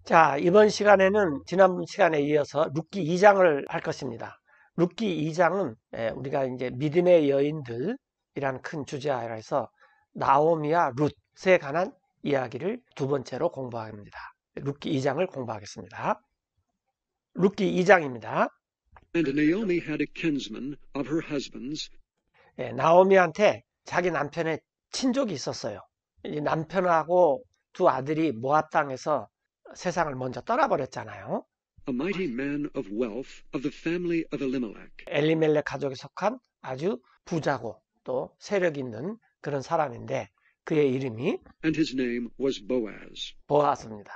자, 이번 시간에는 지난번 시간에 이어서 룻기 2장을 할 것입니다. 룻기 2장은 우리가 이제 믿음의 여인들이라는 큰 주제하에 해서 나오미와 룻에 관한 이야기를 두 번째로 공부합니다. 룻기 2장을 공부하겠습니다. 룻기 2장입니다. And Naomi had a kinsman of her husband's. 나오미한테 자기 남편의 친족이 있었어요. 이 남편하고 두 아들이 모압 땅에서 세상을 먼저 떠나버렸잖아요. A mighty man of wealth of the family of Elimelech. 엘리멜렉 가족에 속한 아주 부자고 또 세력 있는 그런 사람인데 그의 이름이 And his name was Boaz. 보아스입니다.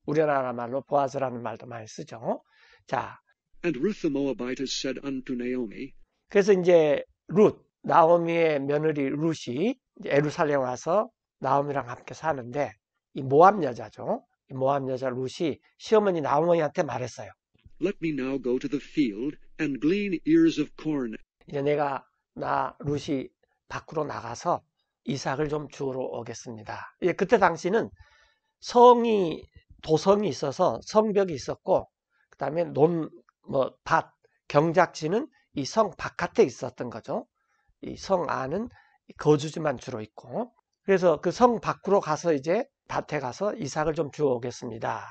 우리나라 말로 보아스라는 말도 많이 쓰죠. 자, And Ruth the Moabitess said unto Naomi, 그래서 이제 나오미의 며느리 룻이 예루살렘 와서 나오미랑 함께 사는데 이 모압 여자죠. 이 모압 여자 룻이 시어머니 나오미한테 말했어요. Let me now go to the field and glean ears of corn. 이제 룻이 밖으로 나가서 이삭을 좀 주우러 오겠습니다. 그때 당시는 도성이 있어서 성벽이 있었고, 그 다음에 밭, 경작지는 이 성 바깥에 있었던 거죠. 이 성 안은 거주지만 주로 있고, 그래서 그 성 밖으로 가서 이제 밭에 가서 이삭을 좀 주워 오겠습니다.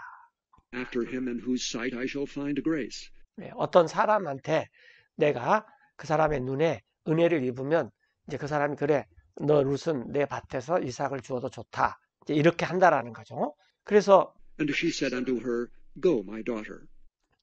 After him in whose sight I shall find grace. 어떤 사람한테 내가 그 사람의 눈에 은혜를 입으면 이제 그 사람이 그래, 너 룻은 내 밭에서 이삭을 주어도 좋다. 이제 이렇게 한다라는 거죠. 그래서 And she said unto her, Go, my daughter.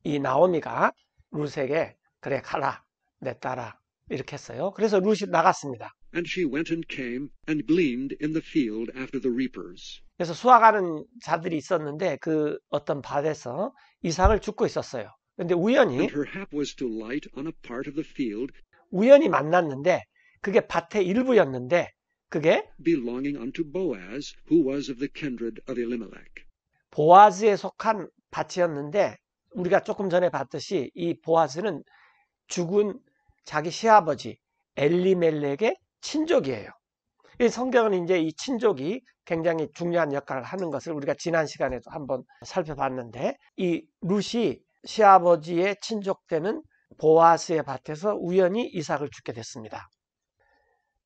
이 나오미가 룻에게 그래 가라 내 딸아 이렇게 했어요. 그래서 룻이 나갔습니다. And she went and came and gleaned in the field after the reapers. 그래서 수확하는 자들이 있었는데 그 어떤 밭에서 이삭을 줍고 있었어요. 그런데 And her hap was to light on a part of the field 우연히 만났는데 그게 밭의 일부였는데 그게 belonging unto Boaz, who was of the kindred of Elimelech. 보아스에 속한 밭이었는데 우리가 조금 전에 봤듯이 이 보아스는 죽은 자기 시아버지 엘리멜렉의 친족이에요. 이 성경은 이제 이 친족이 굉장히 중요한 역할을 하는 것을 우리가 지난 시간에도 한번 살펴봤는데 이 룻이 시아버지의 친족되는 보아스의 밭에서 우연히 이삭을 주게 됐습니다.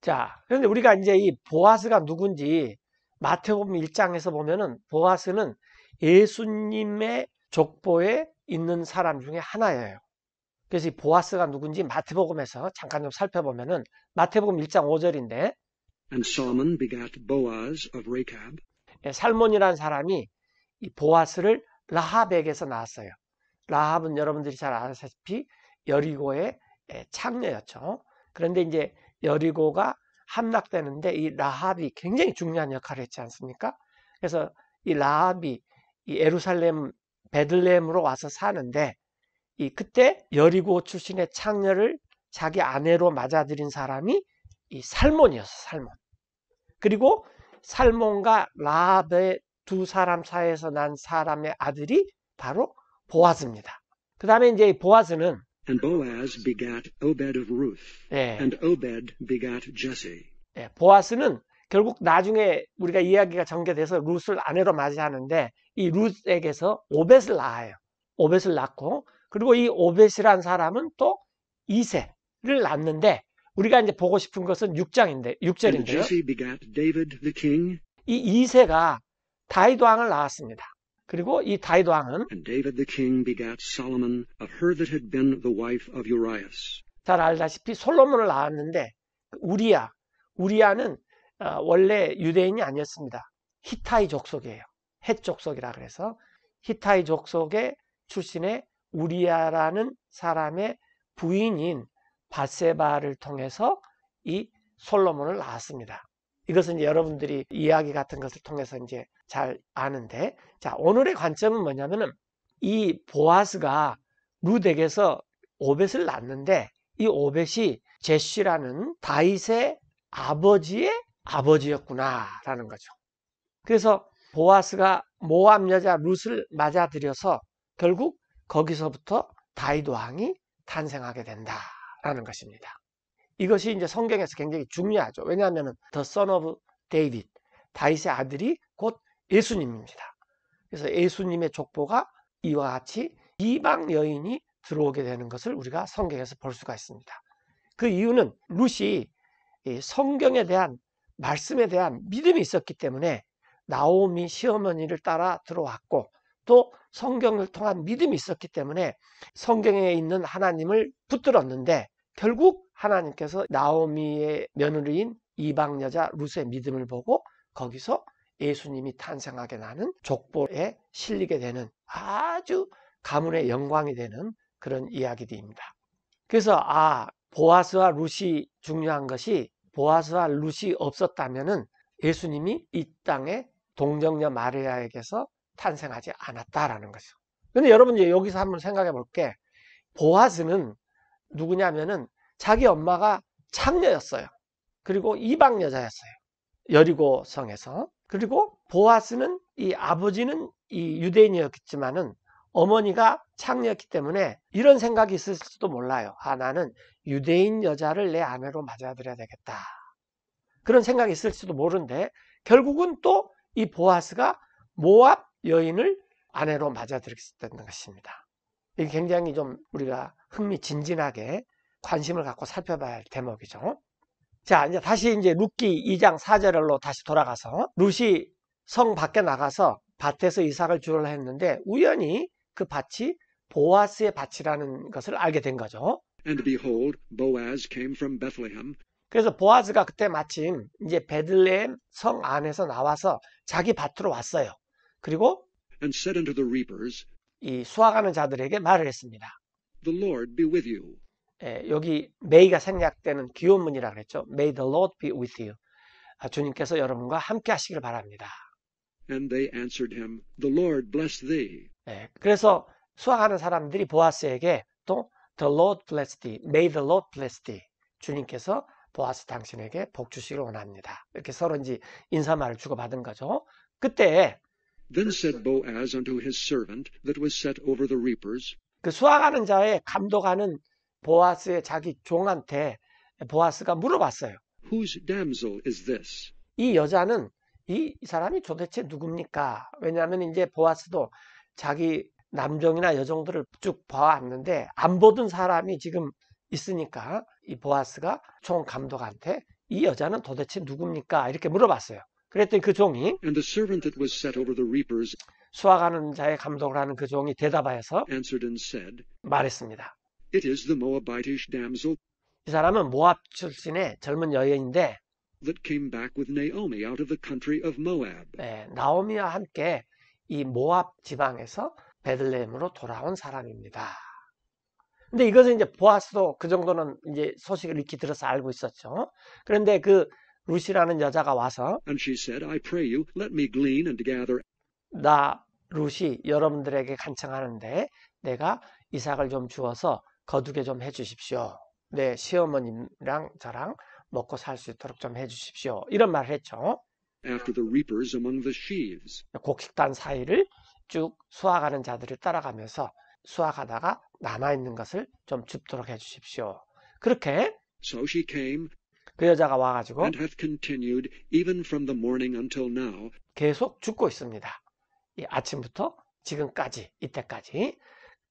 자, 그런데 우리가 이제 이 보아스가 누군지 마태복음 1장에서 보면은 보아스는 예수님의 족보에 있는 사람 중에 하나예요. 그래서 이 보아스가 누군지 마태복음에서 잠깐 좀 살펴보면은 마태복음 1장 5절인데 And Solomon begat Boaz of Rechab. 살몬이라는 사람이 이 보아스를 라합에게서 낳았어요. 라합은 여러분들이 잘 아시다시피 여리고의 창녀였죠. 그런데 이제 여리고가 함락되는데 이 라합이 굉장히 중요한 역할을 했지 않습니까? 그래서 이 라합이 이 예루살렘 베들레헴으로 와서 사는데 그때 여리고 출신의 창녀를 자기 아내로 맞아들인 사람이 이 살몬이었어. 살몬. 그리고 살몬과 라합의 두 사람 사이에서 난 사람의 아들이 바로 보아스입니다. 그 다음에 이제 이 보아스는 And Boaz begat Obed of Ruth. And Obed begat Jesse. 보아스는 결국 나중에 우리가 이야기가 전개돼서 룻을 아내로 맞이하는데 이 룻에게서 오벳을 낳아요. 오벳을 낳고 그리고 이 오벳이란 사람은 또 이새를 낳는데 우리가 이제 보고 싶은 것은 6절인데요. Jesse begat David the king. 이 이새가 다윗 왕을 낳았습니다. 그리고 이 다윗 왕은 And David the king begat Solomon of her that had been the wife of Urias. 잘 알다시피 솔로몬을 낳았는데 우리아는 원래 유대인이 아니었습니다. 히타이 족속이에요. 헷 족속이라 그래서 히타이 족속의 출신의 우리아라는 사람의 부인인 밧세바를 통해서 이 솔로몬을 낳았습니다. 이것은 이제 여러분들이 이야기 같은 것을 통해서 이제 잘 아는데, 자, 오늘의 관점은 뭐냐면은 이 보아스가 룻에게서 오벳을 낳는데 이 오벳이 제시라는 다윗의 아버지의 아버지였구나라는 거죠. 그래서 보아스가 모압 여자 룻을 맞아들여서 결국 거기서부터 다윗 왕이 탄생하게 된다라는 것입니다. 이것이 이제 성경에서 굉장히 중요하죠. 왜냐하면 The Son of David, 다윗의 아들이 곧 예수님입니다. 그래서 예수님의 족보가 이와 같이 이방 여인이 들어오게 되는 것을 우리가 성경에서 볼 수가 있습니다. 그 이유는 룻이 성경에 대한 말씀에 대한 믿음이 있었기 때문에 나오미 시어머니를 따라 들어왔고 또 성경을 통한 믿음이 있었기 때문에 성경에 있는 하나님을 붙들었는데 결국 하나님께서 나오미의 며느리인 이방 여자 룻의 믿음을 보고 거기서 예수님이 탄생하게 나는 족보에 실리게 되는 아주 가문의 영광이 되는 그런 이야기들입니다. 그래서 보아스와 룻이 중요한 것이 보아스와 룻이 없었다면은 예수님이 이 땅에 동정녀 마리아에게서 탄생하지 않았다라는 거죠. 근데 여러분 이제 여기서 한번 생각해 볼게. 보아스는 누구냐면은 자기 엄마가 창녀였어요. 그리고 이방 여자였어요. 여리고 성에서. 그리고 보아스는 이 아버지는 이 유대인이었겠지만은 어머니가 창녀였기 때문에 이런 생각이 있을 수도 몰라요. 나는 유대인 여자를 내 아내로 맞아들여야 되겠다. 그런 생각이 있을지도 모르는데 결국은 또 이 보아스가 모압 여인을 아내로 맞아들였다는 것입니다. 이게 굉장히 좀 우리가 흥미진진하게 관심을 갖고 살펴봐야 할 대목이죠. 자, 이제 다시 이제 룻기 2장 4절로 다시 돌아가서 룻이 성 밖에 나가서 밭에서 이삭을 주우려 했는데 우연히 그 밭이 보아스의 밭이라는 것을 알게 된 거죠. And behold, Boaz came from Bethlehem. 그래서 보아스가 그때 마침 이제 베들레헴 성 안에서 나와서 자기 밭으로 왔어요. 그리고 And said unto the reapers, 이 수확하는 자들에게 말을 했습니다. The Lord be with you. 여기 may가 생략되는 기원문이라고 그랬죠. May the Lord be with you. 주님께서 여러분과 함께 하시길 바랍니다. And they answered him, The Lord bless thee. 그래서 수확하는 사람들이 보아스에게 또 The Lord bless thee, May the Lord bless thee. 주님께서 보아스 당신에게 복 주시길 원합니다. 이렇게 서로 이제 인사말을 주고받은 거죠. 그때 Then said Boaz unto his servant that was set over the reapers, 그 수확하는 자의 감독하는 보아스의 자기 종한테 보아스가 물어봤어요. Whose damsel is this? 이 여자는 이 사람이 도대체 누굽니까? 왜냐하면 이제 보아스도 자기 남종이나 여종들을 쭉 봐왔는데 안 보던 사람이 지금 있으니까 이 보아스가 총 감독한테 이 여자는 도대체 누굽니까? 이렇게 물어봤어요. 그랬더니 그 종이 And the servant that was set over the reapers 수확하는 자의 감독을 하는 그 종이 대답하여서 answered and said, 말했습니다. It is the Moabitish damsel 이 사람은 모압 출신의 젊은 여인인데 that came back with Naomi out of the country of Moab. 나오미와 함께 이 모압 지방에서 베들레헴으로 돌아온 사람입니다. 근데 이것은 이제 보아스도 그 정도는 이제 소식을 익히 들어서 알고 있었죠. 그런데 그 룻이라는 여자가 와서 And she said, I pray you, let me glean and gather. 나 룻이 여러분들에게 간청하는데 내가 이삭을 좀 주어서 거두게 좀 해주십시오. 내 시어머님이랑 저랑 먹고 살 수 있도록 좀 해주십시오. 이런 말을 했죠. After the reapers among the sheaves. 곡식단 사이를 쭉 수확하는 자들을 따라가면서 수확하다가 남아있는 것을 좀 줍도록 해주십시오. 그렇게 So she came 그 여자가 와가지고 and hath continued even from the morning until now. 계속 줍고 있습니다. 이 아침부터 지금까지 이때까지.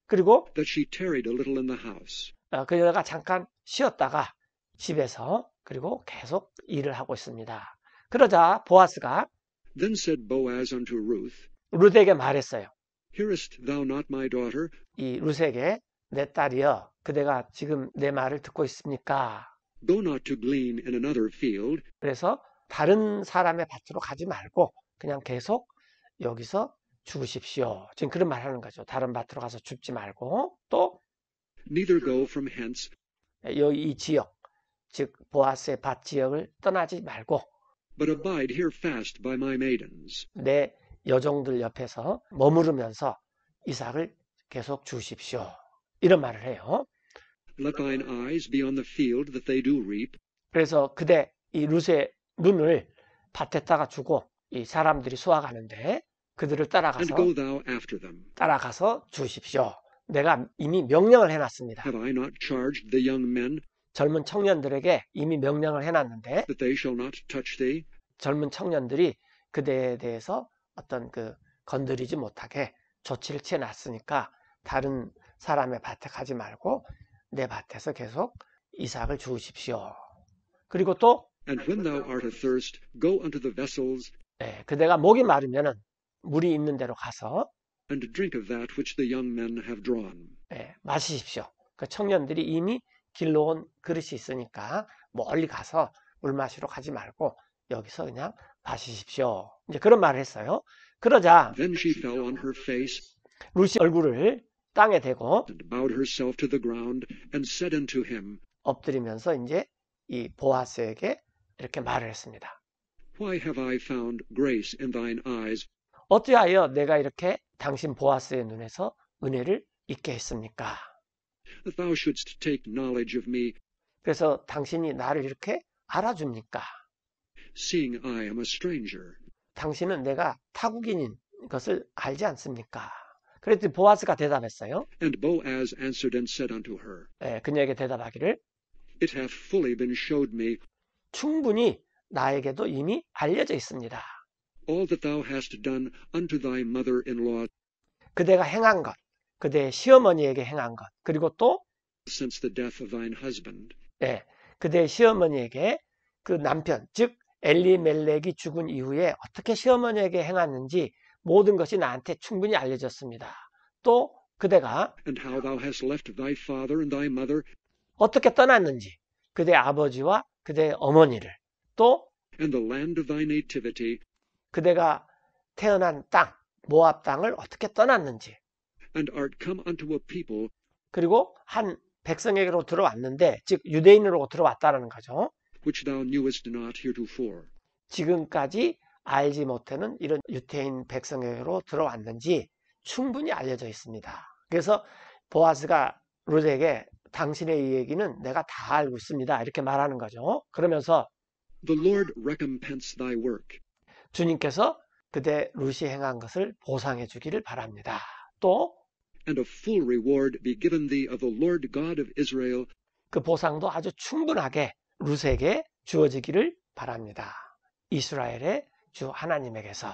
그리고 That she tarried a little in the house. 그 여자가 잠깐 쉬었다가 집에서 그리고 계속 일을 하고 있습니다. 그러자 보아스가 Then said Boaz unto Ruth, 룻에게 말했어요. Hearest thou not my daughter? 이 룻에게 내 딸이여 그대가 지금 내 말을 듣고 있습니까? Go not to glean in another field. 그래서 다른 사람의 밭으로 가지 말고 그냥 계속 여기서 죽으십시오. 지금 그런 말 하는 거죠. 다른 밭으로 가서 죽지 말고 또 Neither go from hence. 이 지역, 즉 보아스의 밭 지역을 떠나지 말고 But abide here fast by my maidens. 내 여종들 옆에서 머무르면서 이삭을 계속 주십시오. 이런 말을 해요. Let thine eyes be on the field that they do reap. 그래서 그대 이 룻의 눈을 밭에다가 주고 이 사람들이 수확하는데 그들을 And go thou after them. 따라가서 주십시오. 내가 이미 명령을 해놨습니다. Have I not charged the young men 젊은 청년들에게 이미 명령을 해놨는데 that they shall not touch thee? 젊은 청년들이 그대에 대해서 어떤 그 건드리지 못하게 조치를 취해놨으니까 다른 사람의 밭에 가지 말고 내 밭에서 계속 이삭을 주우십시오. 그리고 또 And when thou art athirst, go unto the vessels, 그대가 목이 마르면은 물이 있는 데로 가서 and drink of that which the young men have drawn. 마시십시오. 그 청년들이 이미 길러온 그릇이 있으니까 멀리 가서 물 마시러 가지 말고 여기서 그냥 마시십시오. 이제 그런 말을 했어요. 그러자 Then she fell on her face, 루시 얼굴을 땅에 대고 and bowed herself to the ground, and said unto him, 엎드리면서 이제 이 보아스에게 이렇게 말을 했습니다. Why have I found grace in thine eyes? 어찌하여 내가 이렇게 당신 보아스의 눈에서 은혜를 잊게 했습니까? That thou shouldst take knowledge of me, 그래서 당신이 나를 이렇게 알아줍니까? seeing I am a stranger. 당신은 내가 타국인인 것을 알지 않습니까? 그랬더니 보아스가 대답했어요. And Boaz answered and said unto her, 그녀에게 대답하기를 It hath fully been showed me 충분히 나에게도 이미 알려져 있습니다. all that thou hast done unto thy mother-in-law 그대가 행한 것, 그대의 시어머니에게 행한 것, 그리고 또 since the death of thine husband. 그대의 시어머니에게 그 남편, 즉 엘리멜렉이 죽은 이후에 어떻게 시어머니에게 행했는지 모든 것이 나한테 충분히 알려졌습니다. 또 그대가 And how thou hast left thy father and thy mother, 어떻게 떠났는지, 그대의 아버지와 그대의 어머니를, 또 and the land of thy nativity, 그대가 태어난 땅, 모압 땅을 어떻게 떠났는지, and art come unto a people 그리고 한 백성에게로 들어왔는데, 즉 유대인으로 들어왔다는 거죠. which thou knewest not heretofore. 지금까지 알지 못하는 이런 유대인 백성에게로 들어왔는지 충분히 알려져 있습니다. 그래서 보아스가 룻에게 당신의 이 얘기는 내가 다 알고 있습니다. 이렇게 말하는 거죠. 그러면서 The Lord recompense thy work, 주님께서 그대 룻이 행한 것을 보상해 주기를 바랍니다. 또 and a full reward be given thee of the Lord God of Israel, 그 보상도 아주 충분하게 룻에게 주어지기를 바랍니다. 이스라엘의 주 하나님에게서.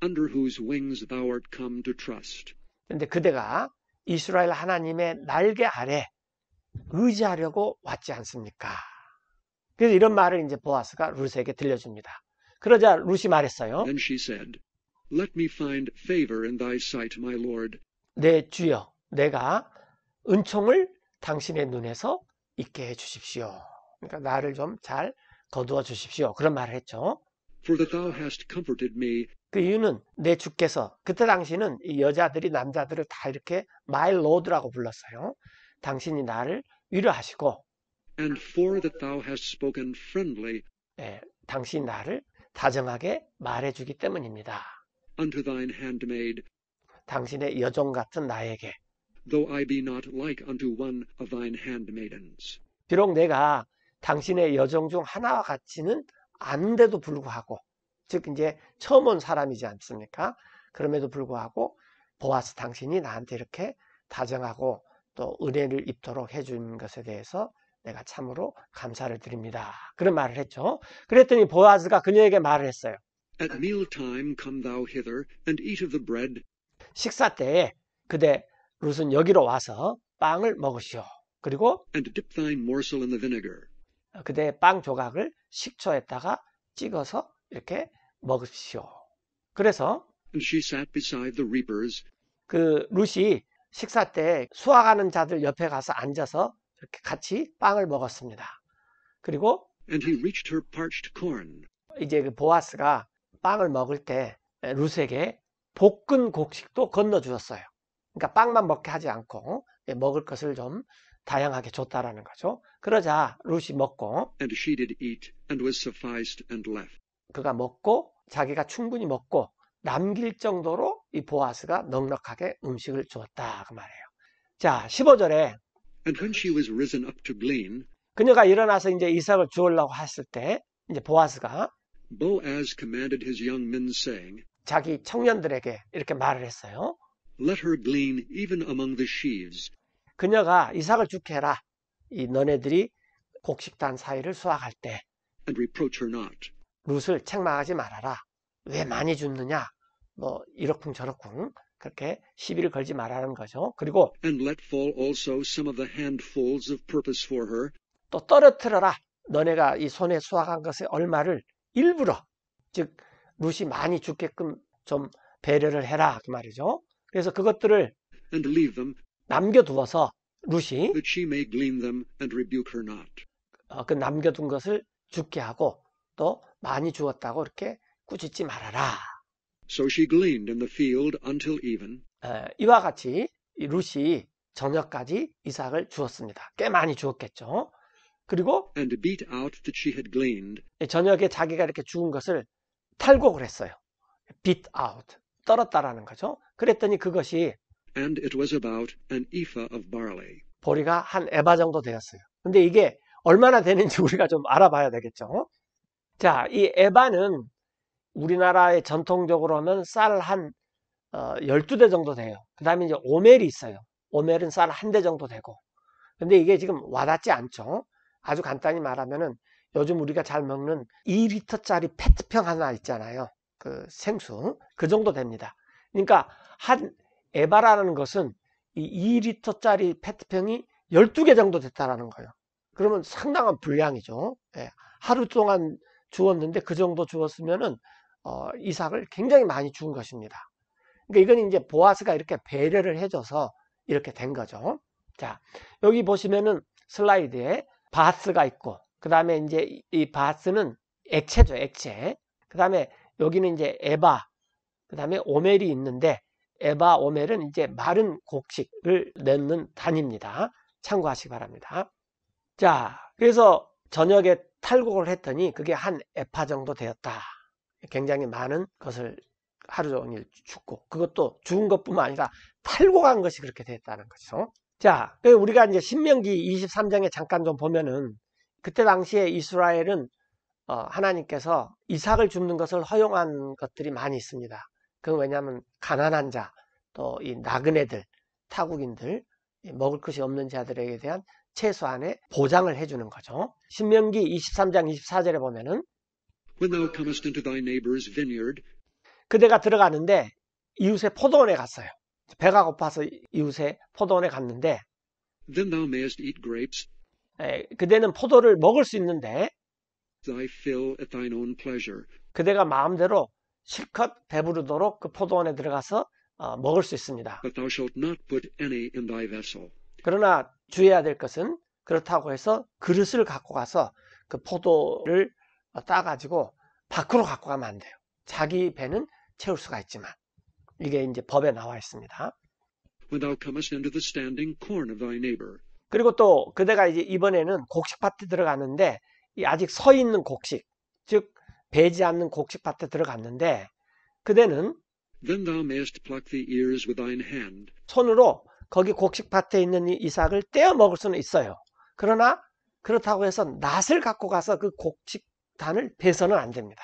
under whose wings thou art come to trust. 그런데 그대가 이스라엘 하나님의 날개 아래 의지하려고 왔지 않습니까? 그래서 이런 말을 이제 보아스가 룻에게 들려줍니다. 그러자 룻이 말했어요. Then she said, Let me find favor in thy sight, my Lord. 내 주여, 내가 은총을 당신의 눈에서 있게 해 주십시오. 그러니까 나를 좀 잘 거두어 주십시오. 그런 말을 했죠. For that thou hast comforted me, 그 이유는 내 주께서, 그때 당시는 이 여자들이 남자들을 다 이렇게 my lord라고 불렀어요. 당신이 나를 위로하시고, and for that thou hast spoken friendly 당신이 나를 다정하게 말해주기 때문입니다. unto thine handmaid, 당신의 여종 같은 나에게. though I be not like unto one of thine handmaidens. 비록 내가 당신의 여종 중 하나와 같지는 않은데도 불구하고, 즉 이제 처음 온 사람이지 않습니까? 그럼에도 불구하고 보아스 당신이 나한테 이렇게 다정하고 또 은혜를 입도록 해준 것에 대해서 내가 참으로 감사를 드립니다. 그런 말을 했죠. 그랬더니 보아스가 그녀에게 말을 했어요. At meal time come thou hither, and eat of the bread, 식사 때에 그대 룻은 여기로 와서 빵을 먹으시오. 그리고 and dip thine morsel in the vinegar. 그대의 빵 조각을 식초에다가 찍어서 이렇게 먹으십시오. 그래서 And she sat beside the reapers, 그 룻이 식사 때 수확하는 자들 옆에 가서 앉아서 이렇게 같이 빵을 먹었습니다. 그리고 and he reached her parched corn, 이제 그 보아스가 빵을 먹을 때 룻에게 볶은 곡식도 건너주었어요. 그러니까 빵만 먹게 하지 않고 먹을 것을 좀 다양하게 줬다라는 거죠. 그러자 룻이 먹고 and she did eat, and was sufficed, and left. 그가 먹고 자기가 충분히 먹고 남길 정도로 이 보아스가 넉넉하게 음식을 주었다 그 말이에요. 자, 15절에 And when she was risen up to glean, 그녀가 일어나서 이제 이삭을 주우려고 했을 때 이제 보아스가 Boaz commanded his young men, saying, 자기 청년들에게 이렇게 말을 했어요. Let her glean even among the sheaves, 그녀가 이삭을 죽게 해라. 이 너네들이 곡식단 사이를 수확할 때 and reproach her not. 룻을 책망하지 말아라. 왜 많이 줍느냐? 뭐 이러쿵저러쿵 그렇게 시비를 걸지 말라는 거죠. 그리고 And let fall also some of the handfuls of purpose for her. 또 떨어뜨려라. 너네가 이 손에 수확한 것의 얼마를 일부러, 즉 룻이 많이 죽게끔 좀 배려를 해라 그 말이죠. 그래서 그것들을 And leave them, 남겨두어서 룻이 that she may glean them and rebuke her not. 그 남겨둔 것을 죽게 하고 또 많이 주었다고 이렇게 꾸짖지 말아라. So she gleaned in the field until even. 이와 같이 룻이 저녁까지 이삭을 주었습니다. 꽤 많이 주었겠죠. 그리고 And beat out that she had gleaned. 저녁에 자기가 이렇게 죽은 것을 탈곡을 했어요. beat out, 떨었다라는 거죠. 그랬더니 그것이 And it was about an ephah of barley. 보리가 한 에바 정도 되었어요. 근데 이게 얼마나 되는지 우리가 좀 알아봐야 되겠죠. 자, 이 에바는 우리나라의 전통적으로 하면 쌀 한 12대 정도 돼요. 그 다음에 이제 오멜이 있어요. 오멜은 쌀 한 대 정도 되고. 근데 이게 지금 와닿지 않죠. 아주 간단히 말하면은 요즘 우리가 잘 먹는 2리터짜리 페트병 하나 있잖아요. 그 생수. 그 정도 됩니다. 그러니까 한 에바라는 것은 이 2리터짜리 페트병이 12개 정도 됐다라는 거예요. 그러면 상당한 분량이죠. 예, 하루 동안 주었는데 그 정도 주었으면은 이삭을 굉장히 많이 준 것입니다. 그러니까 이건 이제 보아스가 이렇게 배려를 해줘서 이렇게 된 거죠. 자, 여기 보시면은 슬라이드에 바스가 있고, 그 다음에 이제 이 바스는 액체죠, 액체. 그 다음에 여기는 이제 에바, 그 다음에 오멜이 있는데, 에바, 오멜은 이제 마른 곡식을 넣는 단위입니다. 참고하시기 바랍니다. 자, 그래서 저녁에 탈곡을 했더니 그게 한 에파 정도 되었다. 굉장히 많은 것을 하루 종일 죽고, 그것도 죽은 것뿐만 아니라 탈곡한 것이 그렇게 됐다는 거죠. 자, 우리가 이제 신명기 23장에 잠깐 좀 보면은 그때 당시에 이스라엘은 하나님께서 이삭을 줍는 것을 허용한 것들이 많이 있습니다. 그건 왜냐하면 가난한 자, 또 이 나그네들, 타국인들, 먹을 것이 없는 자들에게 대한 최소한의 보장을 해주는 거죠. 신명기 23장 24절에 보면은 When thou comest into thy neighbor's vineyard, 그대가 들어가는데 이웃의 포도원에 갔어요. 배가 고파서 이웃의 포도원에 갔는데 then thou mayest eat grapes, 그대는 포도를 먹을 수 있는데 thy fill at thine own pleasure. 그대가 마음대로 실컷 배부르도록 그 포도원에 들어가서 먹을 수 있습니다. But thou shalt not put any in thy vessel. 그러나 주의해야 될 것은 그렇다고 해서 그릇을 갖고 가서 그 포도를 따가지고 밖으로 갖고 가면 안 돼요. 자기 배는 채울 수가 있지만 이게 이제 법에 나와 있습니다. When thou comest into the standing corn of thy neighbor, 그리고 또 그대가 이제 이번에는 곡식밭에 들어갔는데 이 아직 서 있는 곡식, 즉 배지 않는 곡식밭에 들어갔는데 그대는 then thou mayest pluck the ears with thine hand. 손으로 거기 곡식밭에 있는 이 이삭을 떼어 먹을 수는 있어요. 그러나 그렇다고 해서 낫을 갖고 가서 그 곡식단을 베서는 안 됩니다.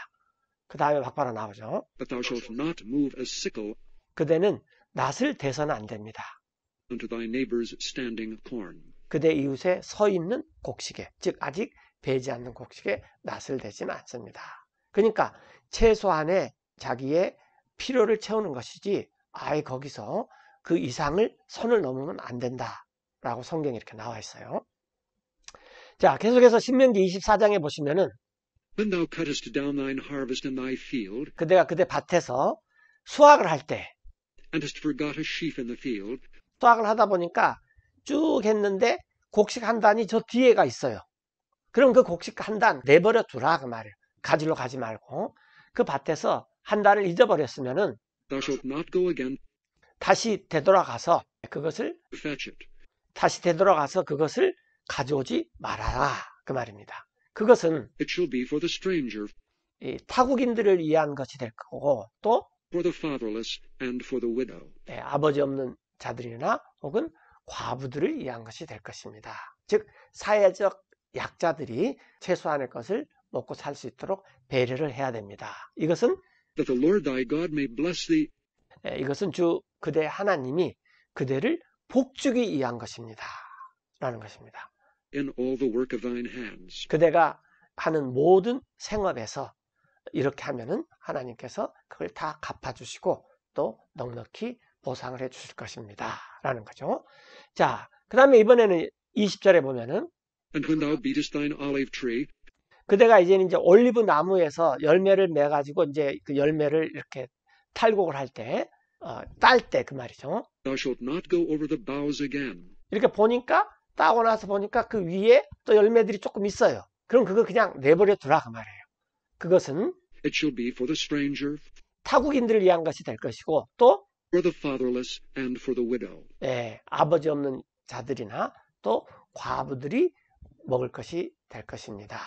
그 다음에 막바로 나오죠. But thou shalt not move a sickle 그대는 낫을 대서는 안 됩니다. unto thy neighbor's standing corn. 그대 이웃에 서 있는 곡식에, 즉 아직 배지 않는 곡식에 낫을 대지는 않습니다. 그러니까 최소한의 자기의 필요를 채우는 것이지 아예 거기서 그 이상을 선을 넘으면 안 된다라고 성경에 이렇게 나와 있어요. 자, 계속해서 신명기 24장에 보시면은 When thou cuttest down thine harvest in thy field, 그대가 그대 밭에서 수확을 할 때 and hast forgot a sheaf in the field, 수확을 하다 보니까 쭉 했는데 곡식 한 단이 저 뒤에가 있어요. 그럼 그 곡식 한 단 내버려 두라 그 말이에요. 가지러 가지 말고 그 밭에서 한 단을 잊어버렸으면은 thou shalt not go again 다시 되돌아가서 그것을 to fetch it. 가져오지 말아라 그 말입니다. 그것은 It shall be for the stranger, 이 타국인들을 위한 것이 될 거고 또 for the fatherless, and for the widow. 아버지 없는 자들이나 혹은 과부들을 위한 것이 될 것입니다. 즉 사회적 약자들이 최소한의 것을 먹고 살 수 있도록 배려를 해야 됩니다. 이것은 That the Lord thy God may bless thee 이것은 주 그대 하나님이 그대를 복주기 위한 것입니다. 라는 것입니다. in all the work of thine hands. 그대가 하는 모든 생업에서 이렇게 하면은 하나님께서 그걸 다 갚아주시고 또 넉넉히 보상을 해주실 것입니다. 라는 거죠. 자, 그 다음에 이번에는 20절에 보면은 And when thou beatest thine olive tree, 그대가 이제는 이제 올리브 나무에서 열매를 매가지고 이제 그 열매를 이렇게 탈곡을 할 때, 딸 때 그 말이죠. thou shalt not go over the boughs again. 이렇게 보니까, 따고 나서 보니까 그 위에 또 열매들이 조금 있어요. 그럼 그거 그냥 내버려 두라 그 말이에요. 그것은 It shall be for the stranger, 타국인들을 위한 것이 될 것이고 또 for the fatherless, and for the widow. 아버지 없는 자들이나 또 과부들이 먹을 것이 될 것입니다.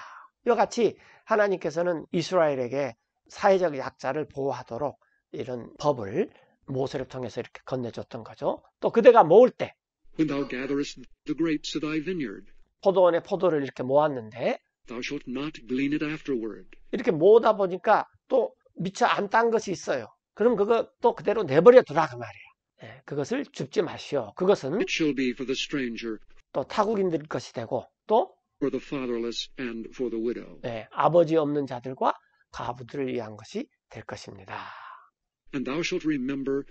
이와 같이 하나님께서는 이스라엘에게 사회적 약자를 보호하도록 이런 법을 모세를 통해서 이렇게 건네줬던 거죠. 또 그대가 모을 때 When thou gatherest the grapes of thy vineyard, 포도원에 포도를 이렇게 모았는데 thou shalt not glean it afterward. 이렇게 모으다 보니까 또 미처 안 딴 것이 있어요. 그럼 그거 또 그대로 내버려 두라 그 말이에요. 그것을 줍지 마시오. 그것은 It shall be for the stranger, 또 타국인들 것이 되고 또 for the fatherless, and for the widow. 아버지 없는 자들과 과부들을 위한 것이 될 것입니다. And thou shalt remember.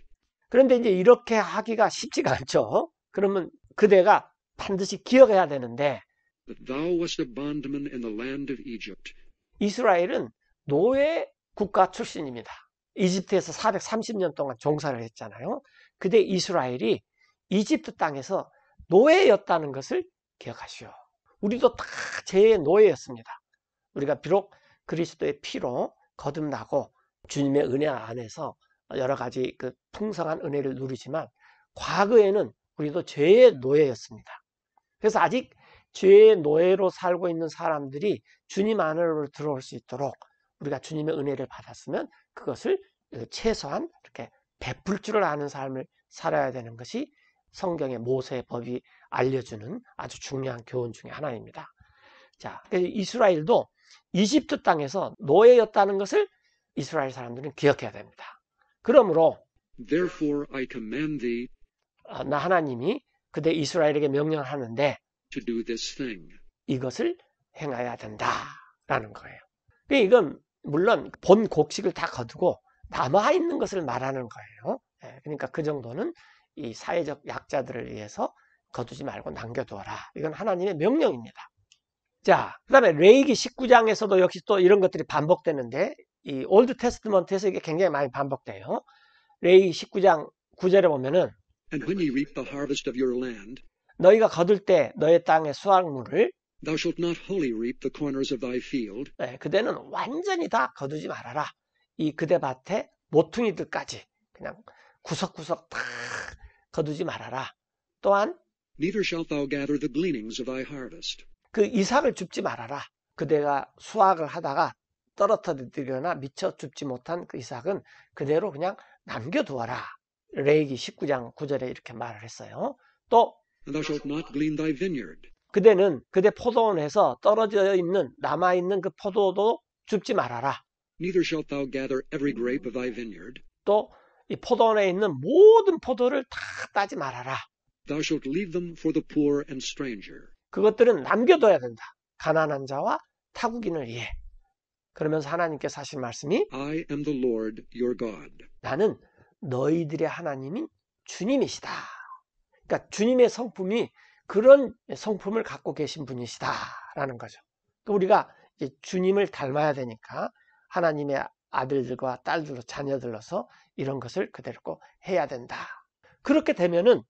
그런데 이제 이렇게 하기가 쉽지가 않죠. 그러면 그대가 반드시 기억해야 되는데 that thou wast a bondman in the land of Egypt. 이스라엘은 노예 국가 출신입니다. 이집트에서 430년 동안 종사를 했잖아요. 그때 이스라엘이 이집트 땅에서 노예였다는 것을 기억하시오. 우리도 다 죄의 노예였습니다. 우리가 비록 그리스도의 피로 거듭나고 주님의 은혜 안에서 여러 가지 그 풍성한 은혜를 누리지만 과거에는 우리도 죄의 노예였습니다. 그래서 아직 죄의 노예로 살고 있는 사람들이 주님 안으로 들어올 수 있도록 우리가 주님의 은혜를 받았으면 그것을 최소한 이렇게 베풀 줄을 아는 삶을 살아야 되는 것이 성경의 모세의 법이 알려주는 아주 중요한 교훈 중에 하나입니다. 자, 이스라엘도 이집트 땅에서 노예였다는 것을 이스라엘 사람들은 기억해야 됩니다. 그러므로 Therefore I command thee 나 하나님이 그대 이스라엘에게 명령하는데 to do this thing. 이것을 행해야 된다라는 거예요. 이건 물론 본 곡식을 다 거두고 남아있는 것을 말하는 거예요. 그러니까 그 정도는 이 사회적 약자들을 위해서 거두지 말고 남겨두어라. 이건 하나님의 명령입니다. 자, 그 다음에 레위기 19장에서도 역시 또 이런 것들이 반복되는데 이 올드 테스트먼트에서 이게 굉장히 많이 반복돼요. 레위기 19장 9절에 보면은 And when ye reap the harvest of your land, 너희가 거둘 때 너의 땅의 수확물을 thou shalt not wholly reap the corners of thy field, 그대는 완전히 다 거두지 말아라. 이 그대 밭의 모퉁이들까지 그냥 구석구석 다 거두지 말아라. 또한 neither shalt thou gather the gleanings of thy harvest. 그 이삭을 줍지 말아라. 그대가 수확을 하다가 떨어뜨리거나 미처 줍지 못한 그 이삭은 그대로 그냥 남겨두어라. 레위기 19장 9절에 이렇게 말을 했어요. 또 And thou shalt not glean thy vineyard. 그대는 그대 포도원에서 떨어져 있는 남아있는 그 포도도 줍지 말아라. Neither shalt thou gather every grape of thy vineyard. 또 이 포도원에 있는 모든 포도를 다 따지 말아라. Thou shalt leave them for the poor and stranger. 그것들은 남겨둬야 된다. 가난한 자와 타국인을 위해. 그러면서 하나님께서 하신 말씀이 I am the Lord your God. 나는 너희들의 하나님인 주님이시다. 그러니까 주님의 성품이 그런 성품을 갖고 계신 분이시다라는 거죠. 우리가 이제 주님을 닮아야 되니까 하나님의 아들들과 딸들로 자녀들로서 이런 것을 그대로 꼭 해야 된다. 그렇게 되면은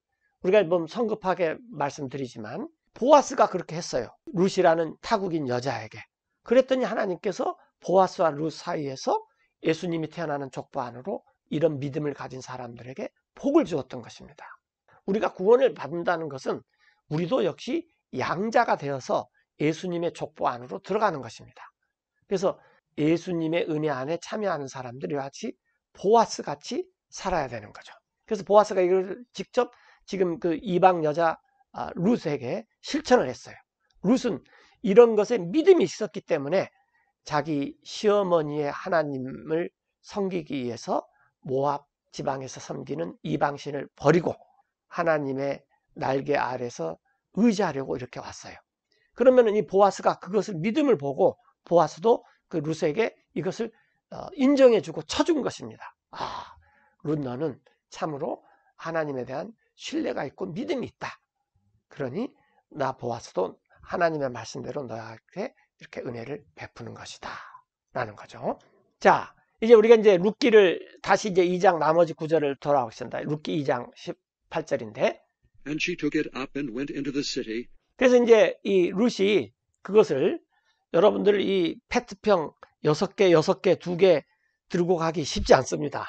우리가 뭐 성급하게 말씀드리지만 보아스가 그렇게 했어요. 룻이라는 타국인 여자에게. 그랬더니 하나님께서 보아스와 룻 사이에서 예수님이 태어나는 족보 안으로 이런 믿음을 가진 사람들에게 복을 주었던 것입니다. 우리가 구원을 받는다는 것은 우리도 역시 양자가 되어서 예수님의 족보 안으로 들어가는 것입니다. 그래서 예수님의 은혜 안에 참여하는 사람들이 같이 보아스 같이 살아야 되는 거죠. 그래서 보아스가 이걸 직접 지금 그 이방 여자 룻에게 실천을 했어요. 룻은 이런 것에 믿음이 있었기 때문에 자기 시어머니의 하나님을 섬기기 위해서 모압 지방에서 섬기는 이방신을 버리고 하나님의 날개 아래서 의지하려고 이렇게 왔어요. 그러면 이 보아스가 그것을 믿음을 보고 보아스도 그 룻에게 이것을 인정해주고 쳐준 것입니다. 아, 룻 너는 참으로 하나님에 대한 신뢰가 있고 믿음이 있다. 그러니 나 보아스도 하나님의 말씀대로 너에게 이렇게 은혜를 베푸는 것이다. 라는 거죠. 자, 이제 우리가 이제 룻기를 다시 이제 2장 나머지 구절을 돌아오겠습니다. 룻기 2장 18절인데. And she took it up and went into the city. 그래서 이제 이 룻이 그것을 여러분들 이 페트병 6개, 2개 들고 가기 쉽지 않습니다.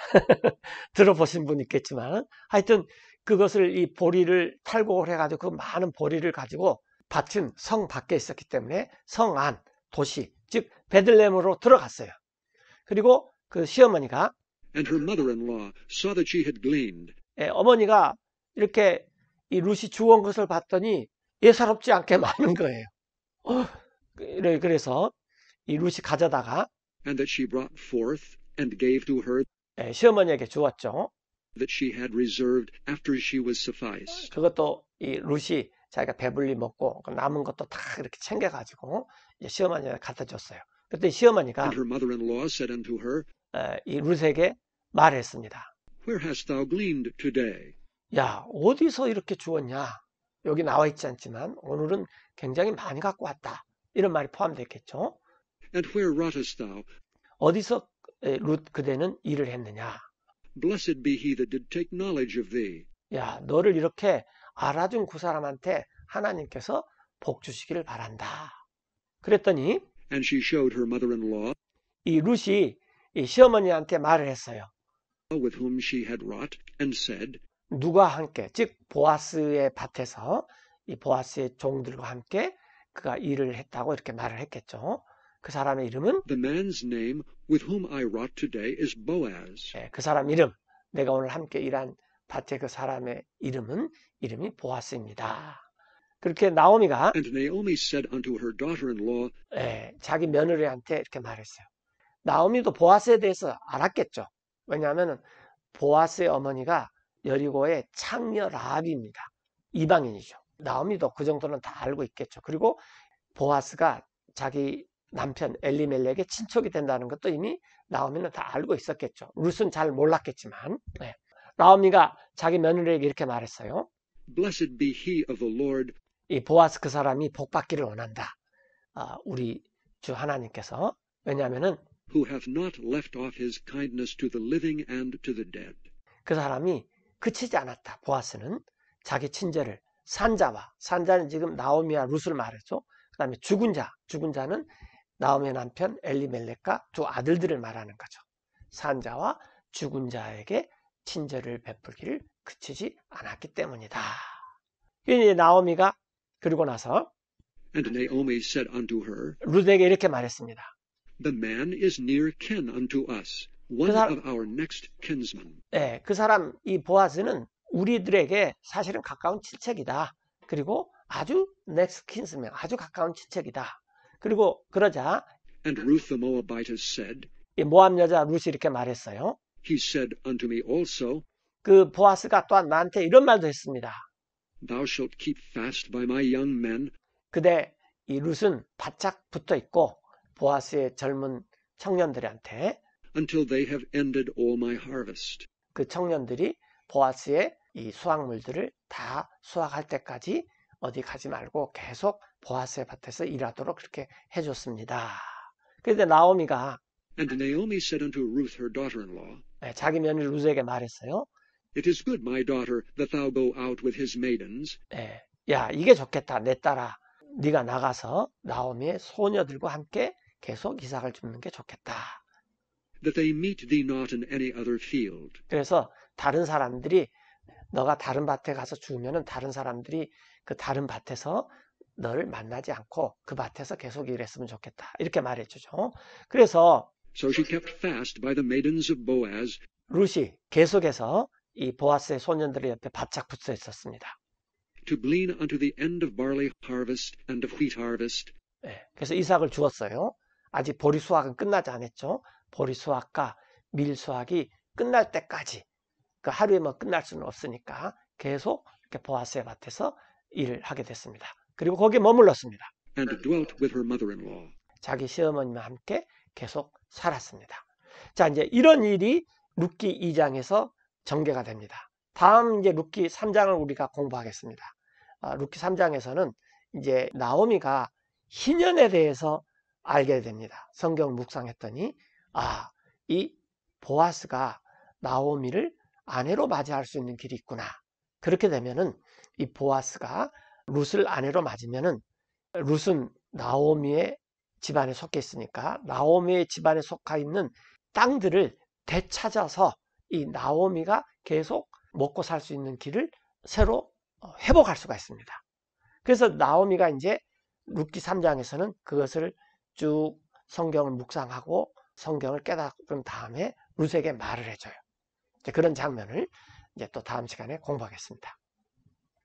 들어보신 분 있겠지만 하여튼 그것을 이 보리를 탈곡을 해가지고 그 많은 보리를 가지고 밭은 성 밖에 있었기 때문에 성 안, 도시, 즉 베들레헴으로 들어갔어요. 그리고 그 시어머니가 And her mother-in-law saw that she had gleaned. 어머니가 이렇게 이 룻이 주운 것을 봤더니 예사롭지 않게 많은 거예요. 그래서 이 룻이 가져다가 And that she brought forth and gave to her 시어머니에게 주었죠. that she had reserved after she was sufficed. 그것도 이 룻이 자기가 배불리 먹고 남은 것도 다 이렇게 챙겨가지고 이제 시어머니에게 갖다 줬어요. 그때 시어머니가 And her mother-in-law said unto her, 이 룻에게 말했습니다. Where hast thou gleaned today? 야, 어디서 이렇게 주었냐? 여기 나와 있지 않지만 오늘은 굉장히 많이 갖고 왔다. 이런 말이 포함되어 있겠죠. And where wrougest thou? 어디서 룻 그대는 일을 했느냐? Blessed be he that did take knowledge of thee. 야, 너를 이렇게 알아준 그 사람한테 하나님께서 복 주시기를 바란다. 그랬더니 And she showed her mother-in-law 이 룻이 이 시어머니한테 말을 했어요. with whom she had wrought, and said, 누가 함께, 즉 보아스의 밭에서 이 보아스의 종들과 함께 그가 일을 했다고 이렇게 말을 했겠죠. 그 사람의 이름은 The man's name with whom I wrought today is Boaz. 그 사람 이름, 내가 오늘 함께 일한 밭의 그 사람의 이름이 보아스입니다. 그렇게 나오미가 And Naomi said unto her daughter-in-law, 자기 며느리한테 이렇게 말했어요. 나오미도 보아스에 대해서 알았겠죠. 왜냐하면 보아스의 어머니가 여리고의 창녀 라합입니다. 이방인이죠. 나오미도 그 정도는 다 알고 있겠죠. 그리고 보아스가 자기 남편 엘리멜렉의 친척이 된다는 것도 이미 나오미는 다 알고 있었겠죠. 룻은 잘 몰랐겠지만 나오미가 자기 며느리에게 이렇게 말했어요. Blessed be he of the Lord. 이 보아스 그 사람이 복받기를 원한다. 우리 주 하나님께서. 왜냐하면은 who hath not left off his kindness to the living and to the dead. 그 사람이 그치지 않았다. 보아스는 자기 친절을 산자는 지금 나오미와 룻을 말했죠. 그 다음에 죽은 자는 나오미의 남편 엘리멜렉과 두 아들들을 말하는 거죠. 산자와 죽은 자에게 친절을 베풀기를 그치지 않았기 때문이다. 이제 나오미가 그리고 나서 And Naomi said unto her, 룻에게 이렇게 말했습니다. The man is near kin unto us, one of our next kinsmen. 그 사람 이 보아스는 우리들에게 사실은 가까운 친척이다. 그리고 아주 next kinsman, 아주 가까운 친척이다. 그리고 그러자 And Ruth the Moabitess said, 이 모압 여자 룻이 이렇게 말했어요. He said unto me also, 그 보아스가 또한 나한테 이런 말도 했습니다. Thou shalt keep fast by my young men. 그대 이 룻은 바짝 붙어 있고 보아스의 젊은 청년들한테 until they have ended all my harvest. 그 청년들이 보아스의 이 수확물들을 다 수확할 때까지 어디 가지 말고 계속 보아스의 밭에서 일하도록 그렇게 해줬습니다. 그런데 나오미가 And Naomi said unto Ruth her daughter-in-law, 자기 며느리 룻에게 말했어요. It is good, my daughter, that thou go out with his maidens. 야, 이게 좋겠다. 내 딸아, 네가 나가서 나오미의 소녀들과 함께 계속 이삭을 줍는 게 좋겠다. That they meet thee not in any other field. 그래서 다른 사람들이 너가 다른 밭에 가서 주우면은 다른 사람들이 그 다른 밭에서 너를 만나지 않고 그 밭에서 계속 일했으면 좋겠다. 이렇게 말해주죠. 그래서 So she kept fast by the maidens of Boaz. 룻이 계속해서 이 보아스의 소년들의 옆에 바짝 붙어 있었습니다. To glean unto the end of barley harvest and of wheat harvest. 그래서 이삭을 주었어요. 아직 보리 수확은 끝나지 않았죠. 보리 수확과 밀 수확이 끝날 때까지 그 하루에 뭐 끝날 수는 없으니까 계속 이렇게 보아스의 밭에서 일을 하게 됐습니다. 그리고 거기에 머물렀습니다. And dwelt with her mother-in-law. 자기 시어머니와 함께 계속 살았습니다. 자, 이제 이런 일이 룻기 2장에서 전개가 됩니다. 다음 이제 룻기 3장을 우리가 공부하겠습니다. 룻기 3장에서는 이제 나오미가 희년에 대해서 알게 됩니다. 성경을 묵상했더니 이 보아스가 나오미를 아내로 맞이할 수 있는 길이 있구나. 그렇게 되면은 이 보아스가 룻을 아내로 맞으면은 룻은 나오미의 집안에 속해 있으니까 나오미의 집안에 속해 있는 땅들을 되찾아서 이 나오미가 계속 먹고 살 수 있는 길을 새로 회복할 수가 있습니다. 그래서 나오미가 이제 룻기 3장에서는 그것을 쭉 성경을 묵상하고 성경을 깨달은 다음에 룻에게 말을 해줘요. 그런 장면을 이제 또 다음 시간에 공부하겠습니다.